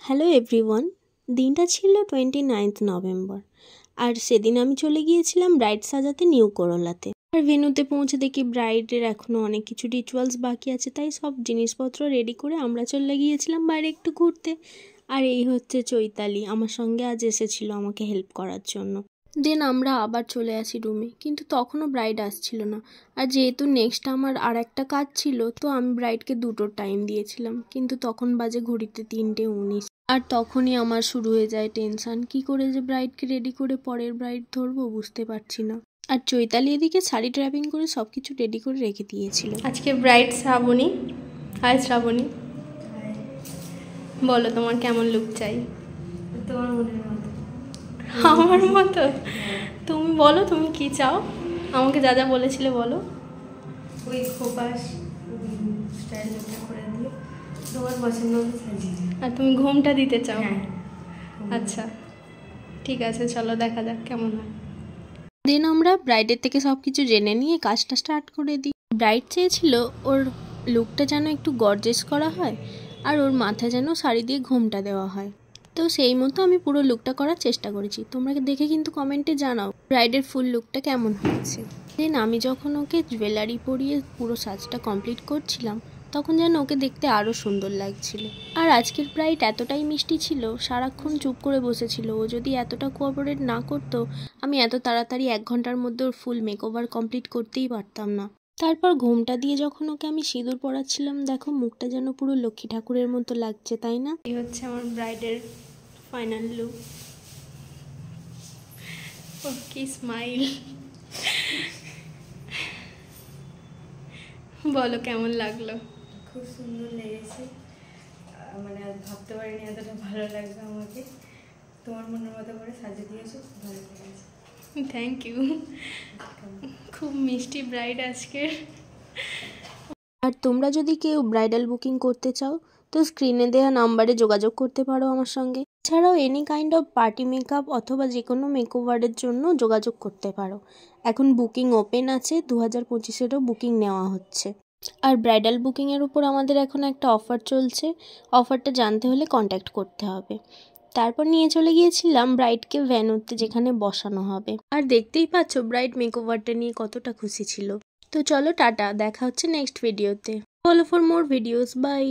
Hello everyone, দিনটা ছিল 29th November. আর সেদিন আমি চলে গিয়েছিলাম ব্রাইড সাজাতে নিউ করলাতে। আর ভেন্যুতে পৌঁছে দেখি ব্রাইডের এখনও অনেক কিছু রিচুয়ালস বাকি আছে, তাই সব জিনিসপত্র রেডি করে আমরা চলে গিয়েছিলাম বাইরে একটু ঘুরতে। আর এই হচ্ছে চৈতালি, আমার সঙ্গে আজ এসেছিল আমাকে হেল্প করার জন্য। দেন আমরা আবার চলে আসি রুমে, কিন্তু তখনও ব্রাইড আসছিল না। আর যেহেতু নেক্সট আমার আর একটা কাজ ছিল, তো আমি ব্রাইডকে দুটোর টাইম দিয়েছিলাম, কিন্তু তখন বাজে ঘড়িতে 3:19। আর তখনই আমার শুরু হয়ে যায় টেনশন, কি করে যে ব্রাইডকে রেডি করে পরের ব্রাইড ধরবো বুঝতে পারছি না। আর চৈতালি এদিকে শাড়ি ট্র্যাপিং করে সব কিছু রেডি করে রেখে দিয়েছিল। আজকে ব্রাইড শ্রাবণী। হাই শ্রাবণী, বলো তোমার কেমন লুক চাই? তোমার মনের মতো। আমার মতো? তুমি বলো তুমি কি চাও, আমাকে যা যা বলেছিলে বলো। ওই খোপাস স্টাইল করে দিয়ে তোমার পছন্দ মতো সাজিয়ে দিও। আর তুমি ঘুমটা দিতে চাও? হ্যাঁ। আচ্ছা ঠিক আছে, চলো দেখা যাক কেমন হয়। দেন আমরা ব্রাইডের থেকে সব কিছু জেনে নিয়ে কাজটা স্টার্ট করে দিই। ব্রাইড চেয়েছিল ওর লুকটা যেন একটু গর্জেস করা হয়, আর ওর মাথায় যেন শাড়ি দিয়ে ঘোমটা দেওয়া হয়। তো সেই মতো আমি পুরো লুকটা করার চেষ্টা করেছি। তোমরা দেখে কিন্তু কমেন্টে জানাও ব্রাইডের ফুল লুকটা কেমন হয়েছে। দেন আমি যখন ওকে জুয়েলারি পরিয়ে পুরো সাজটা কমপ্লিট করছিলাম, তখন যেন ওকে দেখতে আরও সুন্দর লাগছিল। আর আজকের ব্রাইড এতটাই মিষ্টি ছিল, সারাক্ষণ চুপ করে বসেছিল। ও যদি এতটা কোঅপারেট না করতো, আমি এত তাড়াতাড়ি 1 ঘন্টার মধ্যে ওর ফুল মেকওভার কমপ্লিট করতেই পারতাম না। তারপর ঘোমটা দিয়ে যখন ওকে আমি সিঁদুর পরাচ্ছিলাম, দেখো মুখটা যেন পুরো লক্ষ্মী ঠাকুরের মতো লাগছে, তাই না? এই হচ্ছে আমার ব্রাইডের ফাইনাল লুক। ও কি স্মাইল! বলো কেমন লাগলো? খুব সুন্দর লেগেছে, মানে আর ভাবতে পারিনি এতটা ভালো লাগবে আমাকে। তোমার মনের মতো করে সাজিয়ে দিয়েছো, খুব ভালো লেগেছে। Thank you. খুব মিষ্টি ব্রাইড আজকের। আর তোমরা যদি কেউ ব্রাইডাল বুকিং করতে চাও, তো স্ক্রিনে দেওয়া নাম্বারে যোগাযোগ করতে পারো আমার সঙ্গে। এছাড়াও any kind off party makeup অথবা যে কোনো মেকওভারের জন্য যোগাযোগ করতে পারো। এখন বুকিং ওপেন আছে, 2025-এরও বুকিং নেওয়া হচ্ছে। আর ব্রাইডাল বুকিংয়ের উপর আমাদের এখন একটা অফার চলছে। অফারটা জানতে হলে কন্ট্যাক্ট করতে হবে। তারপর নিয়ে চলে গিয়েছিলাম ব্রাইডকে ভ্যানুতে, যেখানে বসানো হবে। আর দেখতেই পাচ্ছ ব্রাইড মেকওভারটা নিয়ে কতটা খুশি ছিল। তো চলো টাটা, দেখা হচ্ছে নেক্সট ভিডিওতে। Follow for more videos, by.